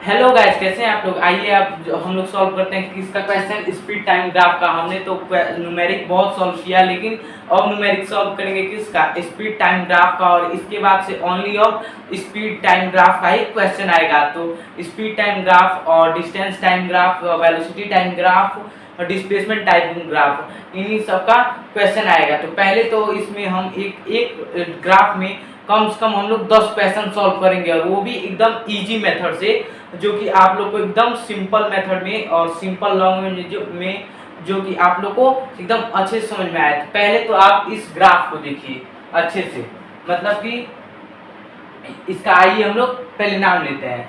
Hello guys, कैसे हैं आप लोग। आइए आप हम लोग सॉल्व करते हैं किसका क्वेश्चन, स्पीड टाइम ग्राफ का। हमने तो न्यूमेरिक बहुत सॉल्व किया, लेकिन अब न्यूमेरिक सॉल्व करेंगे किसका, स्पीड टाइम ग्राफ का। और इसके बाद से only of speed time graph का ही क्वेश्चन आएगा। तो स्पीड टाइम ग्राफ और distance time graph, velocity time graph और डिस्प्लेसमेंट टाइम ग्राफ, इन्हीं सब का क्वेश्चन आएगा। तो पहले तो इसमें हम एक ग्राफ में कम से कम हम लोग 10 क्वेश्चन सॉल्व करेंगे, और वो भी एकदम इजी मेथड से, जो कि आप लोग को एकदम सिंपल मेथड में और सिंपल लैंग्वेज में, जो कि आप लोग को एकदम अच्छे से समझ में आए। तो पहले तो आप इस ग्राफ को देखिए अच्छे से, मतलब कि इसका आइए हम लोग पहले नाम लेते हैं।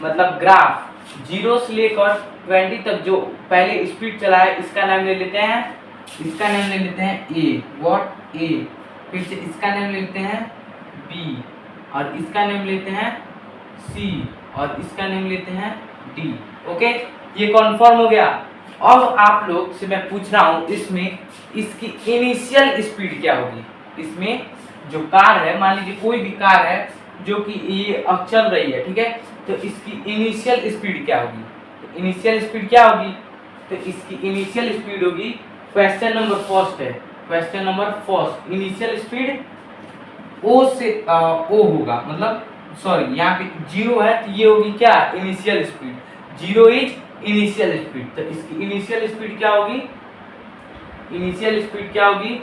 मतलब ग्राफ 0 से लेकर 20 तक जो पहले स्पीड चला है, इसका नाम ले लेते हैं, इसका नाम ले लेते हैं ए, व्हाट ए। फिर से इसका नाम ले लेते हैं बी, और इसका नाम लेते हैं सी, और इसका नाम लेते हैं डी। ओके, ये कॉन्फर्म हो गया। अब आप लोग से मैं पूछ रहा हूं, इसमें इसकी इनिशियल स्पीड क्या होगी। इसमें जो कार है, मान लीजिए कोई भी कार है जो कि ये अब चल रही है, ठीक है, तो इसकी इनिशियल स्पीड क्या होगी। तो इनिशियल स्पीड क्या होगी, तो इसकी इनिशियल स्पीड होगी, क्वेश्चन नंबर फर्स्ट है, question number first, initial speed ओ से ओ होगा, मतलब सॉरी यहाँ पे 0 है तो ये होगी क्या, initial speed. 0 is initial speed, तो इसकी इनिशियल स्पीड क्या होगी, इनिशियल स्पीड क्या होगी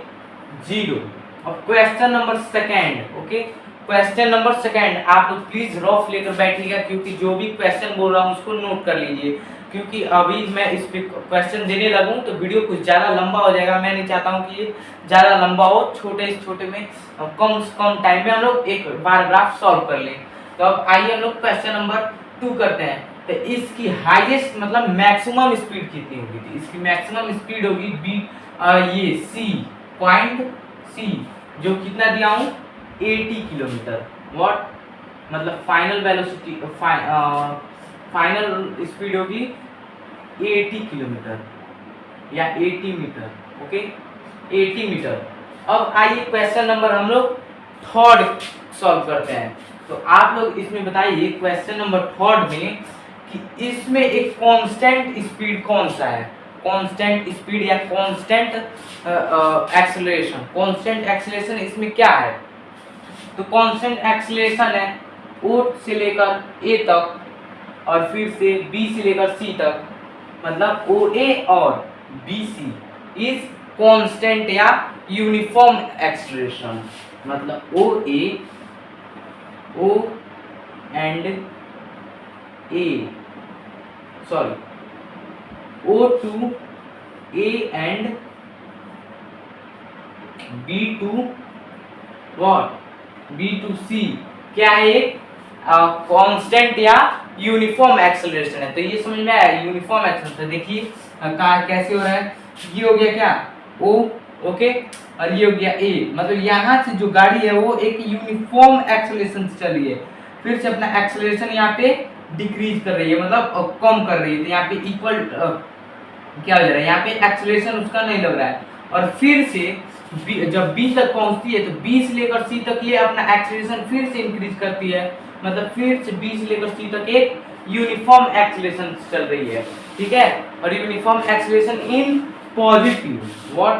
0। अब question number second, okay, question number second आप लोग प्लीज रफ लेकर बैठिएगा, क्योंकि जो भी क्वेश्चन बोल रहा हूँ उसको नोट कर लीजिए, क्योंकि अभी मैं इस पे क्वेश्चन देने लगूँ तो वीडियो कुछ ज़्यादा लंबा हो जाएगा। मैं नहीं चाहता हूँ कि ये ज़्यादा लंबा हो, छोटे से छोटे में कम से कम टाइम में हम लोग एक बार ग्राफ सॉल्व कर लें। तो अब आइए हम लोग क्वेश्चन नंबर 2 करते हैं। तो इसकी हाईएस्ट मतलब मैक्सिमम स्पीड कितनी होगी, तो इसकी मैक्सिमम स्पीड होगी बी, ये सी, पॉइंट सी, जो कितना दिया हूँ 80 किलोमीटर। व्हाट मतलब फाइनल वेलोसिटी, फाइनल स्पीड होगी 80 किलोमीटर या 80 मीटर। Okay, 80 metre. अब आइए क्वेश्चन नंबर हम लोग थर्ड सॉल्व करते हैं। तो आप लोग इसमें बताइए क्वेश्चन नंबर थर्ड में कि इसमें एक कांस्टेंट स्पीड कौन सा है, कांस्टेंट स्पीड या कांस्टेंट एक्सेलरेशन। कांस्टेंट एक्सेलरेशन इसमें क्या है, तो कांस्टेंट एक्सेलरेशन है O से लेकर A तक, और फिर से B से लेकर C तक, मतलब OA और BC इज कांस्टेंट या यूनिफॉर्म एक्सेलरेशन। मतलब OA, O and A, sorry O to A and B to what, B to C क्या है, एक कांस्टेंट या यूनिफॉर्म एक्सेलरेशन है। तो ये समझ में आया, यूनिफॉर्म एक्सेलरेशन। देखिए कैसे हो रहा है, ये हो गया क्या O, ओके, और ये हो गया A। मतलब यहाँ से जो गाड़ी है वो एक यूनिफॉर्म एक्सेलरेशन से चल रही है, फिर से अपना एक्सेलरेशन यहाँ पे डिक्रीज कर रही है, मतलब कम कर रही है। तो यहाँ पे इक्वल क्या हो जा रहा है, यहाँ पे एक्सेलरेशन उसका नहीं लग रहा है। और फिर से जब B तक पहुंचती है तो B से लेकर C तक ये अपना एक्सेलरेशन फिर से इंक्रीज करती है, मतलब फिर से B से लेकर C तक एक यूनिफॉर्म एक्सेलरेशन चल रही है, ठीक है। और uniform acceleration in positive, what,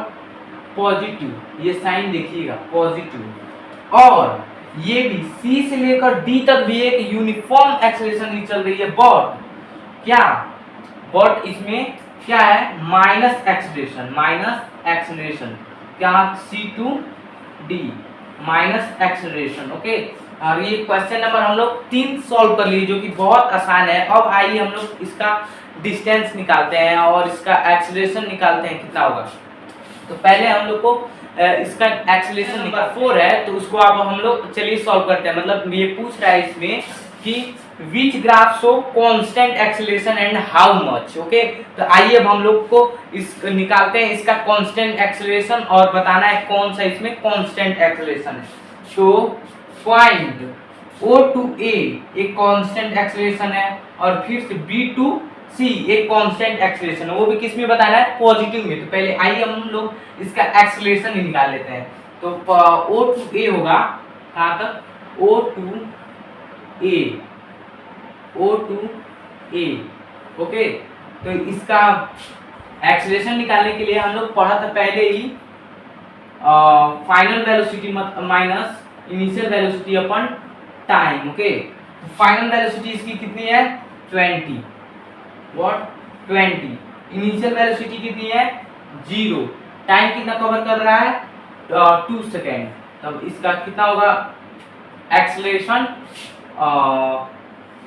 positive, ये साइन देखिएगा पॉजिटिव। और ये भी C से लेकर D तक भी एक यूनिफॉर्म एक्सेलरेशन ही चल रही है, बट क्या, बट इसमें क्या है, माइनस एक्सेलरेशन, माइनस एक्सेलरेशन क्या, C to D, minus acceleration. Okay, और ये क्वेश्चन नंबर हम लोग 3 सॉल्व कर लिए, जो कि बहुत आसान है। अब आइए हम लोग इसका डिस्टेंस निकालते हैं और इसका एक्सेलरेशन निकालते हैं कितना होगा। तो पहले हम लोग को इसका एक्सेलरेशन नंबर 4 है, तो उसको अब हम लोग चलिए सॉल्व करते हैं। मतलब ये पूछ रहा है इसमें कि which graph show constant acceleration and how much. Okay, तो आइए अब हम लोग को इस निकालते हैं इसका कांस्टेंट एक्सेलरेशन, और बताना है कौन सा इसमें कांस्टेंट एक्सेलरेशन है। तो पॉइंट O to A एक कांस्टेंट एक्सेलरेशन है, और फिर से B to C एक कांस्टेंट एक्सेलरेशन है, वो भी किस में बताना है, पॉजिटिव में। तो पहले आइए हम लोग इसका एक्सेलरेशन ही निकाल लेते हैं। तो O to A होगा कहाँ तक, O to A, O to A. Okay, तो इसका एक्सेलरेशन निकालने के लिए हम लोग पढ़ा था पहले ही final velocity minus initial velocity upon time. Okay, final velocity इसकी कितनी है 20, व्हाट 20। इनिशियल वेलोसिटी कितनी है 0। टाइम कितना कवर कर रहा है 2 सेकेंड। तब इसका कितना होगा acceleration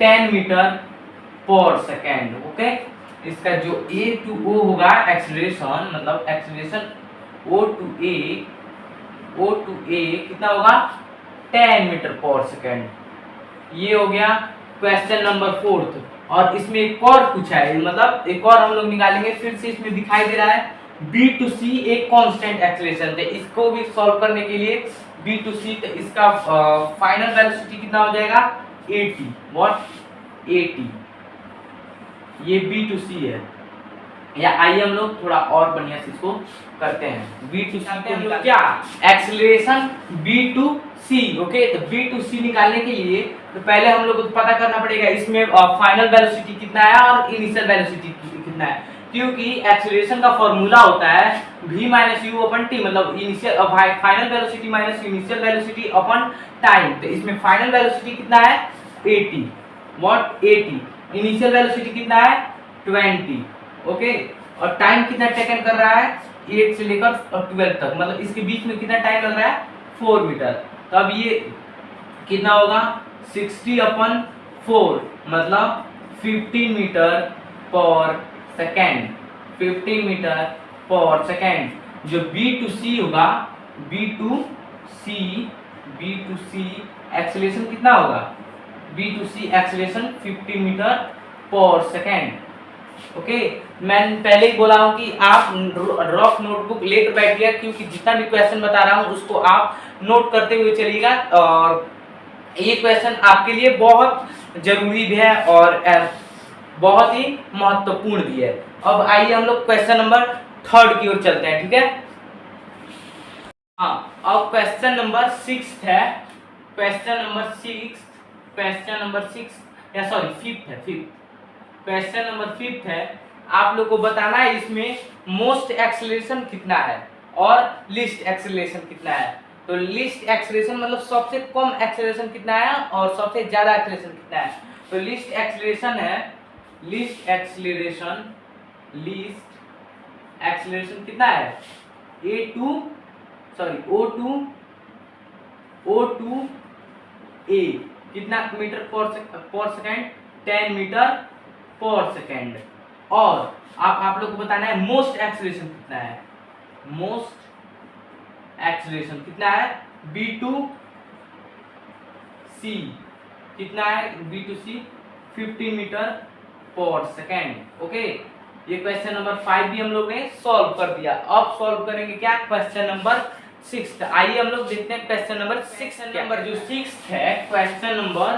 10 metre per second. Okay, इसका जो A to O होगा एक्सेलरेशन, मतलब एक्सेलरेशन O to A कितना होगा 10 मीटर पर सेकेंड। ये हो गया क्वेश्चन नंबर 4। और इसमें एक और पूछा है, मतलब एक और हम लोग निकालेंगे। फिर से इसमें दिखाई दे रहा है B to C एक कांस्टेंट एक्सेलरेशन थे। इसको भी सॉल्व करने के लिए B to C, तो इसका फाइनल वेलोसिटी कितना हो जाएगा 80, व्हाट 80। ये B to C है। या आइए हम लोग थोड़ा और बढ़िया से इसको करते हैं। B to C को लोग क्या acceleration B to C। Okay, तो B to C निकालने के लिए तो पहले हम लोग को पता करना पड़ेगा इसमें फाइनल वेलोसिटी कितना है और इनिशियल वेलोसिटी कितना है, क्योंकि एक्सेलरेशन का फॉर्मूला होता है v minus u upon t, मतलब initial final velocity minus initial velocity upon time. तो इसमें फाइनल वेलोसिटी कितना है 80, व्हाट 80। इनिशियल वेलोसिटी कितना है 20। ओके, और टाइम कितना टेकन कर रहा है 8 से लेकर 12 तक, मतलब इसके बीच में कितना टाइम लग रहा है 4 मीटर। तो अब ये कितना होगा 60/4, मतलब 15 meter per second. 15 meter per second. जो B to C होगा B to C एक्सेलरेशन कितना होगा B to C acceleration 15 meter per second. Okay, मैं पहले ही बोला हूं कि आप रफ नोटबुक लेकर बैठिए, क्योंकि जितना भी क्वेश्चन बता रहा हूं उसको आप नोट करते हुए चलिएगा। और ये क्वेश्चन आपके लिए बहुत जरूरी भी है और बहुत ही महत्वपूर्ण भी है। अब आइए हम लोग क्वेश्चन नंबर 3 की ओर चलते हैं, ठीक है। हाँ, अब क्वेश्चन नंबर 6 है। Question number 5th question number 5 है। आप लोग को बताना है इसमें मोस्ट एक्सेलरेशन कितना है और लिस्ट एक्सेलरेशन कितना है। तो लिस्ट एक्सेलरेशन मतलब सबसे कम एक्सेलरेशन कितना है और सबसे ज्यादा एक्सेलरेशन कितना है। तो लिस्ट एक्सेलरेशन कितना है O2 A कितना metre per second 10 metre per second. और आप लोग को बताना है मोस्ट एक्सेलरेशन कितना है। मोस्ट एक्सेलरेशन कितना है B to C कितना है B to C 15 meter per second. Okay, ये क्वेश्चन नंबर 5 भी हम लोग ने सॉल्व कर दिया। अब सॉल्व करेंगे क्या क्वेश्चन नंबर 6। आइए हम लोग देखते हैं क्वेश्चन नंबर 6। नंबर जो 6 है क्वेश्चन नंबर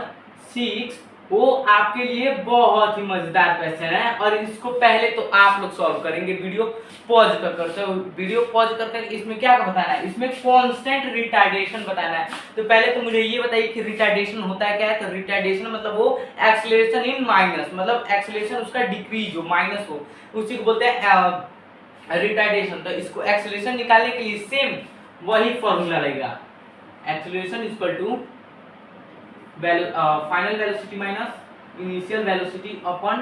6 वो आपके लिए बहुत ही मजेदार क्वेश्चन है। और इसको पहले तो आप लोग सॉल्व करेंगे वीडियो पॉज कर। तो वीडियो पॉज कर इसमें क्या बताना है, इसमें कांस्टेंट रिटार्डेशन बताना है। तो पहले तो मुझे ये बताइए कि रिटार्डेशन होता है क्या है। तो रिटार्डेशन मतलब वो एक्सेलरेशन इन माइनस, मतलब एक्सेलरेशन उसका डिक्रीज हो, माइनस हो, उसी को बोलते हैं रिटार्डेशन। तो इसको एक्सेलरेशन निकालने के लिए सेम वही फॉर्मूला लगेगा, acceleration equal to final velocity minus initial velocity upon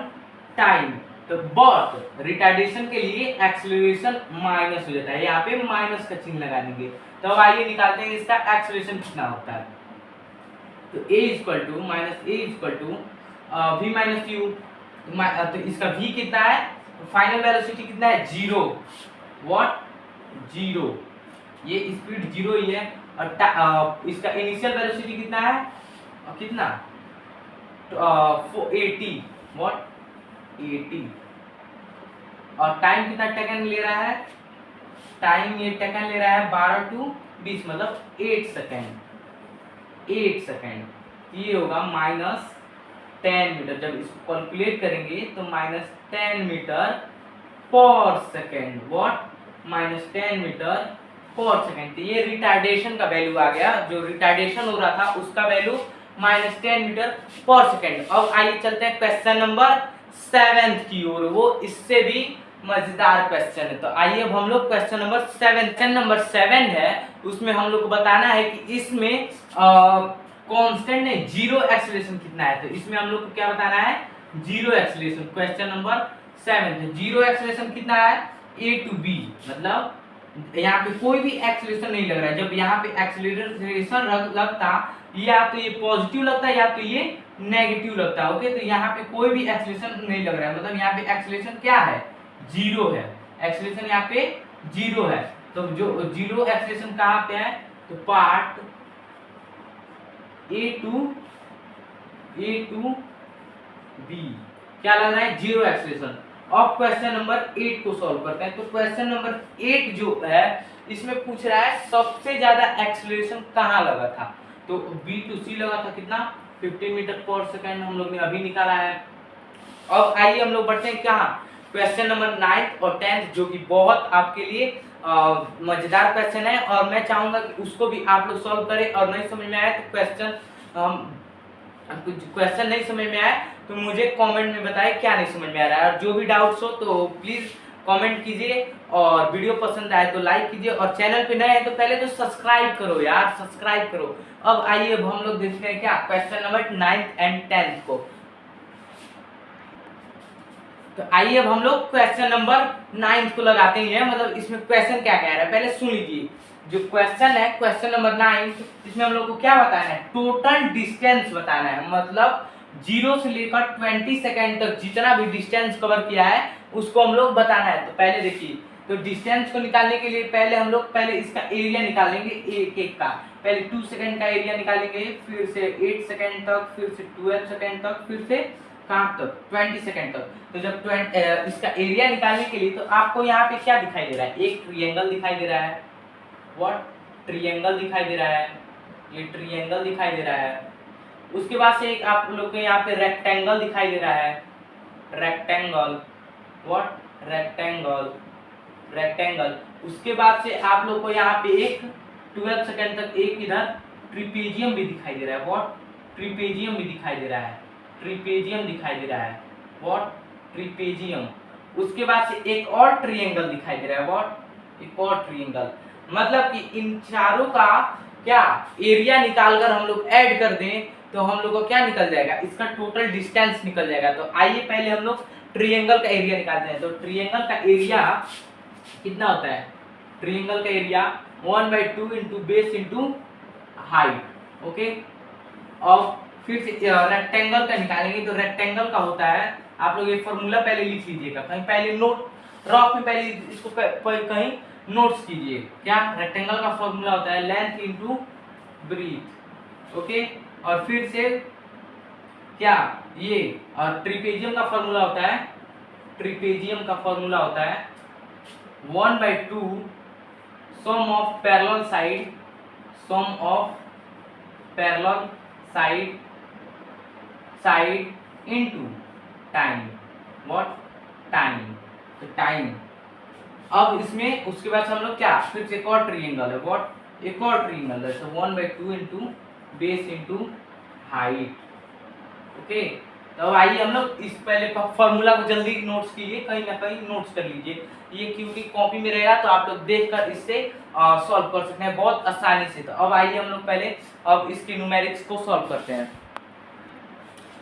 time. तो बट रिटार्डेशन के लिए एक्सेलरेशन माइनस हो जाता है, यहाँ पे माइनस का चिन्ह लगा देंगे। तो अब आइए निकालते हैं इसका एक्सेलरेशन कितना होता है। तो A equal to v minus U. तो इसका v कितना है, फाइनल वेलोसिटी कितना है 0, व्हाट 0। ये स्पीड 0 ही है। और इसका इनिशियल वेलोसिटी कितना है, कितना 80, व्हाट 80। और टाइम कितना टेकन ले रहा है, टाइम ये टेकन ले रहा है 12 to 20, मतलब 8 सेकेंड। ये होगा -10 मीटर। जब इसको कैलकुलेट करेंगे तो -10 metre per second, what -10 metre per second. तो ये रिटार्डेशन का वैल्यू आ गया, जो रिटार्डेशन हो रहा था उसका वैल्यू -10 मीटर पर सेकेंड। अब आइए चलते हैं क्वेश्चन नंबर सेवेंथ की ओर, वो इससे भी मजेदार क्वेश्चन है। तो आइए अब हम लोग क्वेश्चन नंबर 7 है, उसमें हम लोग को बताना है कि इसमें कांस्टेंट नहीं, जीरो एक्सेलरेशन कितना है। तो इसमें हम लोग को क्या बताना है, जीरो एक्सेलरेशन। क्वेश्चन नंबर 7 है, जीरो एक्सेलरेशन कितना है, ए टू बी, मतलब यहाँ पे कोई भी एक्सेलरेशन नहीं लग रहा है। जब यहाँ पे एक्सेलरेशन लगता, या तो ये पॉजिटिव लगता है या तो ये नेगेटिव लगता है। ओके, तो यहाँ पे कोई भी एक्सेलरेशन नहीं लग रहा है, मतलब यहाँ पे एक्सेलरेशन क्या है, जीरो है। एक्सेलरेशन यहाँ पे जीरो है। तो जो जीरो एक्सेलरेशन कहाँ पे है, तो पार्ट ए टू बी क्या लग रहा है, जीरो एक्सेलरेशन। अब क्वेश्चन नंबर 8 को सॉल्व करते हैं। तो क्वेश्चन नंबर 8 जो है, इसमें पूछ रहा है सबसे ज्यादा एक्सेलरेशन कहाँ लगा था। तो बी टू सी लगा था, कितना, 15 मीटर पर सेकेंड, हम लोग ने अभी निकाला है। अब आइए हम लोग बढ़ते हैं कहाँ, क्वेश्चन नंबर 9 और 10, जो कि बहुत आपके लिए मजेदार क्वेश्चन है, और मैं चाहूंगा कि उसको भी आप लोग सॉल्व करें। और नहीं समझ में आए तो क्वेश्चन नहीं समझ में आए तो मुझे कमेंट में बताएं क्या नहीं समझ में आ रहा है। और जो भी डाउट्स हो तो प्लीज कमेंट कीजिए, और वीडियो पसंद आए तो लाइक कीजिए, और चैनल पे नए हैं तो पहले तो सब्सक्राइब करो यार, सब्सक्राइब करो। अब आइए अब हम लोग देखते हैं क्या, क्वेश्चन नंबर 9 एंड 10 को। तो आइए अब हम लोग क्वेश्चन नंबर 9 को लगाते हैं, मतलब इसमें क्वेश्चन क्या कह रहा है पहले सुन लीजिए। जो क्वेश्चन है क्वेश्चन नंबर 9, इसमें हम लोग को क्या बताना है, टोटल डिस्टेंस बताना है। मतलब 0 से लेकर 20 सेकेंड तक जितना भी डिस्टेंस कवर किया है उसको हम लोग बताना है। तो पहले देखिए, तो डिस्टेंस को निकालने के लिए पहले हम लोग इसका एरिया निकालेंगे, एक एक का। पहले 2 सेकेंड का एरिया निकालेंगे, फिर से 8 सेकेंड तक, फिर से 12 सेकेंड तक, फिर से कहाँ तक, 20 सेकेंड तक। तो जब इसका एरिया निकालने के लिए, तो आपको यहाँ पे क्या दिखाई दे रहा है, एक ट्रायंगल दिखाई दे रहा है। व्हाट, ट्रायंगल दिखाई दे रहा है, ये ट्रायंगल दिखाई दे रहा है। उसके बाद से एक आप लोग को यहाँ पे रेक्टेंगल दिखाई दे रहा है, रेक्टेंगल। What, rectangle, rectangle. उसके बाद से आप लोग को यहाँ पे एक 12 सेकेंड तक एक इधर ट्रिपेजियम भी दिखाई दे रहा है। व्हाट, ट्रिपेजियम भी दिखाई दे रहा है, ट्रिपेजियम दिखाई दे रहा है। What, trapezium. उसके बाद से एक और ट्रायंगल दिखाई दे रहा है। व्हाट, एक और ट्रायंगल। मतलब कि इन चारों का क्या एरिया निकालकर हम लोग ऐड कर दें तो हम लोग को क्या निकल जाएगा, इसका टोटल डिस्टेंस निकल जाएगा। तो आइए पहले हम लोग ट्रायंगल का एरिया निकालते हैं। तो ट्रायंगल का एरिया कितना होता है, ट्रायंगल का area 1/2 into base into height. Okay, और फिर से रेक्टेंगल का निकालेंगे। तो रेक्टेंगल का होता है, आप लोग ये फॉर्मूला पहले लिख लीजिएगा कहीं, पहले नोट रॉक में पहले इसको कहीं नोट्स कीजिए। क्या, रेक्टेंगल का फॉर्मूला होता है लेंथ इंटू ब्रीथ। ओके, और फिर से क्या, ये, और ट्रिपेजियम का फॉर्मूला होता है, ट्रिपेजियम का फॉर्मूला होता है 1/2 sum of parallel side, sum of parallel side into time. What, time, तो टाइम। अब इसमें उसके बाद हम लोग क्या, फिर से एक और ट्रायंगल है। व्हाट, एक और ट्रायंगल है। तो 1/2 into base into height. Okay, तो आइए हम लोग इस पहले फॉर्मूला को जल्दी नोट्स कीजिए, कहीं ना कहीं नोट्स कर लीजिए, ये क्योंकि कॉपी में रहेगा तो आप लोग देखकर इससे सॉल्व कर सकते हैं बहुत आसानी से। तो अब आइए हम लोग पहले अब इसके न्यूमेरिक्स को सॉल्व करते हैं।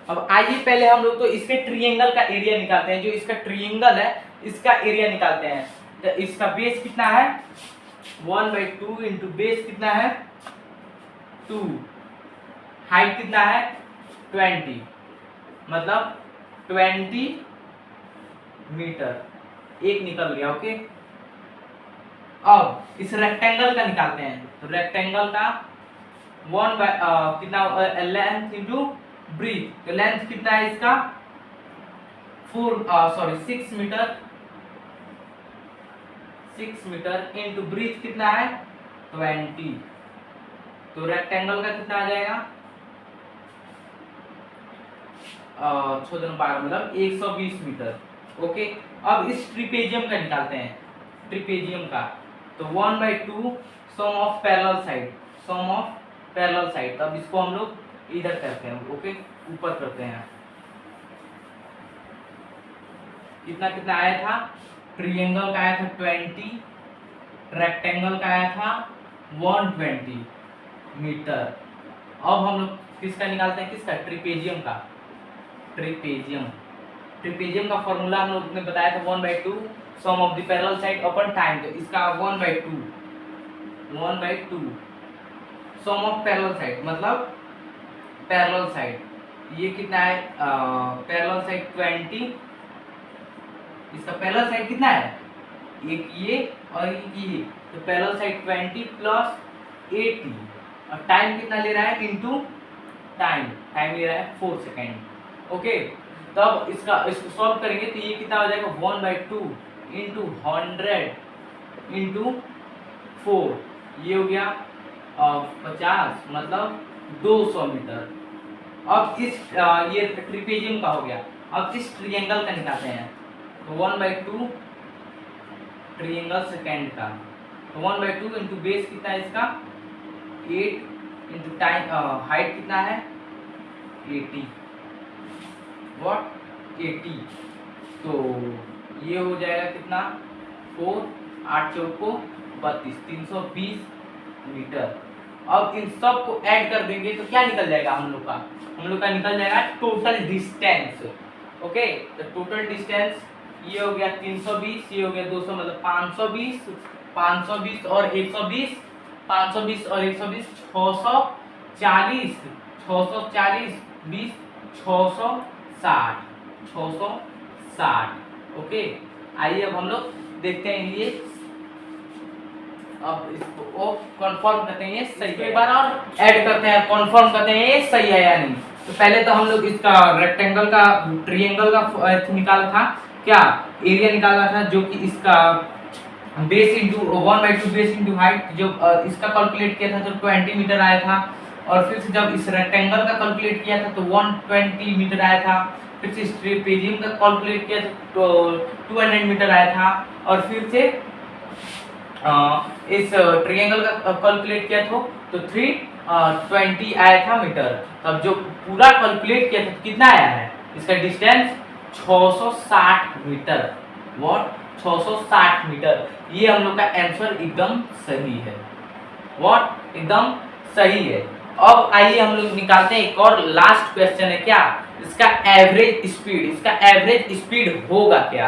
अब आइए पहले हम लोग तो इसके ट्रायंगल का एरिया निकालते हैं। जो इसका ट्रायंगल है इसका एरिया निकालते हैं। तो इसका बेस कितना है, 1/2 इंटू बेस कितना है 2, हाइट कितना है 20, मतलब 20 मीटर, एक निकल गया। ओके, अब इस रेक्टेंगल का निकालते हैं। तो रेक्टेंगल का कितना, लेंथ इंटू ब्रीथ। तो लेंथ कितना है इसका 6 मीटर, 6 मीटर इंटू ब्रीथ कितना है 20। तो रेक्टेंगल का कितना आ जाएगा 12 मतलब 120 मीटर। ओके, अब इस ट्रिपेजियम का निकालते हैं, ट्रिपेजियम का। तो 1/2 sum of parallel side, sum of parallel side. तब इसको हम लोग इधर करते हैं। ओके, ऊपर करते हैं। कितना कितना आया था, ट्रायंगल का आया था 20, रेक्टेंगल का आया था 120 मीटर। अब हम लोग किसका निकालते हैं, किसका, ट्रिपेजियम का। ट्रिपेजियम का फॉर्मूला हम लोग ने बताया था 1/2 sum of the parallel side upon time, तो इसका 1/2 सम ऑफ पैरेलल साइड मतलब पैरेलल साइड ये कितना है, पैरेलल साइड 20, इसका पैरेलल साइड कितना है, एक ये और एक ये, तो पैरेलल साइड 20 प्लस 80 और टाइम कितना ले रहा है, इनटू टाइम ले रहा है 4 सेकेंड। ओके, तब इसको सॉल्व करेंगे तो ये कितना हो जाएगा 1/2 इंटू 100 इंटू 4, ये हो गया 50 मतलब 200 मीटर। अब इस ये ट्रिपेजियम का हो गया, अब इस ट्रायंगल का निकालते हैं, तो 1/2 ट्रायंगल सेकेंड का, तो 1/2 इंटू बेस कितना है इसका 8 इंटू टाइम हाइट कितना है 80, व्हाट 80, तो ये हो जाएगा कितना 4 8 चौको 32 320 मीटर। अब इन सब को ऐड कर देंगे तो क्या निकल जाएगा हम लोग का निकल जाएगा टोटल डिस्टेंस। ओके, तो टोटल डिस्टेंस ये हो गया 320, ये हो गया 200 मतलब 520 और 120 520 और 120 640 20 660। ओके, आइए अब हम लोग देखते हैं ये, अब इसको कंफर्म करते हैं ये सही है, एक बार और ऐड करते हैं, कंफर्म करते हैं ये सही है या नहीं। तो पहले तो हम लोग इसका रेक्टेंगल का ट्रायंगल का निकाला था, क्या एरिया निकाला था, जो कि इसका base into 1/2 base into height, जो इसका कैलकुलेट किया था तो 20 मीटर आया था, और फिर से जब इस रेक्टेंगल का कैलकुलेट किया था तो 120 मीटर आया था, फिर से इस ट्रापेजियम का कैलकुलेट किया था तो 200 मीटर आया था, और फिर से इस ट्रायंगल का कैलकुलेट किया था तो 320 आया था मीटर। तब जो पूरा कैलकुलेट किया था तो कितना आया है, इसका डिस्टेंस 660 मीटर, व्हाट 660 मीटर। ये हम लोग का आंसर एकदम सही है, व्हाट एकदम सही है। अब आइए हम लोग निकालते हैं एक और लास्ट क्वेश्चन है, क्या इसका एवरेज स्पीड होगा क्या।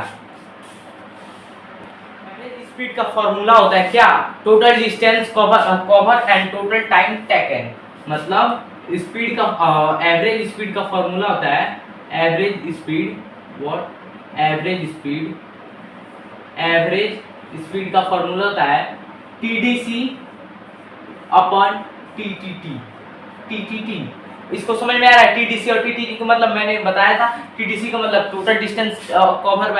एवरेज स्पीड का फॉर्मूला होता है क्या, total distance cover and total time taken, मतलब स्पीड का एवरेज स्पीड का फॉर्मूला होता है एवरेज स्पीड का फॉर्मूला होता है TDC अपॉन TTT। इसको समझ में आ रहा है, TDC और TTT का मतलब मैंने बताया था, TDC का मतलब टोटल डिस्टेंस कवर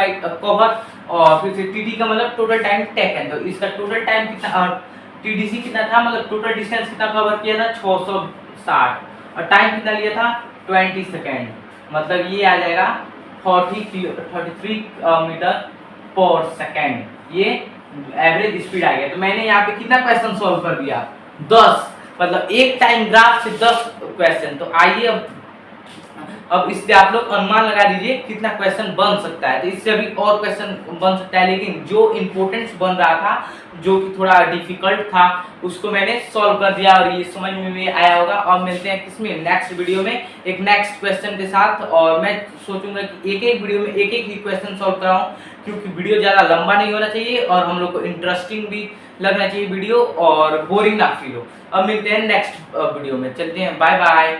और फिर से TT का मतलब टोटल टाइम टेकन। तो इसका टोटल टाइम कितना, TDC कितना था मतलब टोटल डिस्टेंस कितना कवर किया था 660, और टाइम कितना लिया था 20 सेकेंड, मतलब ये आ जाएगा 33 मीटर पर सेकेंड, ये एवरेज स्पीड आ गया। तो मैंने यहाँ पे कितना क्वेश्चन सॉल्व कर दिया 10, मतलब एक टाइम ग्राफ से 10 क्वेश्चन। तो आइए अब इससे आप लोग अनुमान लगा दीजिए कितना क्वेश्चन बन सकता है। तो इससे अभी और क्वेश्चन बन सकता है, लेकिन जो इम्पोर्टेंस बन रहा था, जो कि थोड़ा डिफिकल्ट था, उसको मैंने सॉल्व कर दिया और ये समझ में भी आया होगा। अब मिलते हैं किसमें, नेक्स्ट वीडियो में एक नेक्स्ट क्वेश्चन के साथ, और मैं सोचूंगा कि एक एक वीडियो में एक एक ही क्वेश्चन सॉल्व कराऊं, क्योंकि वीडियो ज़्यादा लंबा नहीं होना चाहिए और हम लोग को इंटरेस्टिंग भी लगना चाहिए वीडियो, और बोरिंग ना फील हो। अब मिलते हैं नेक्स्ट वीडियो में, चलते हैं, बाय बाय।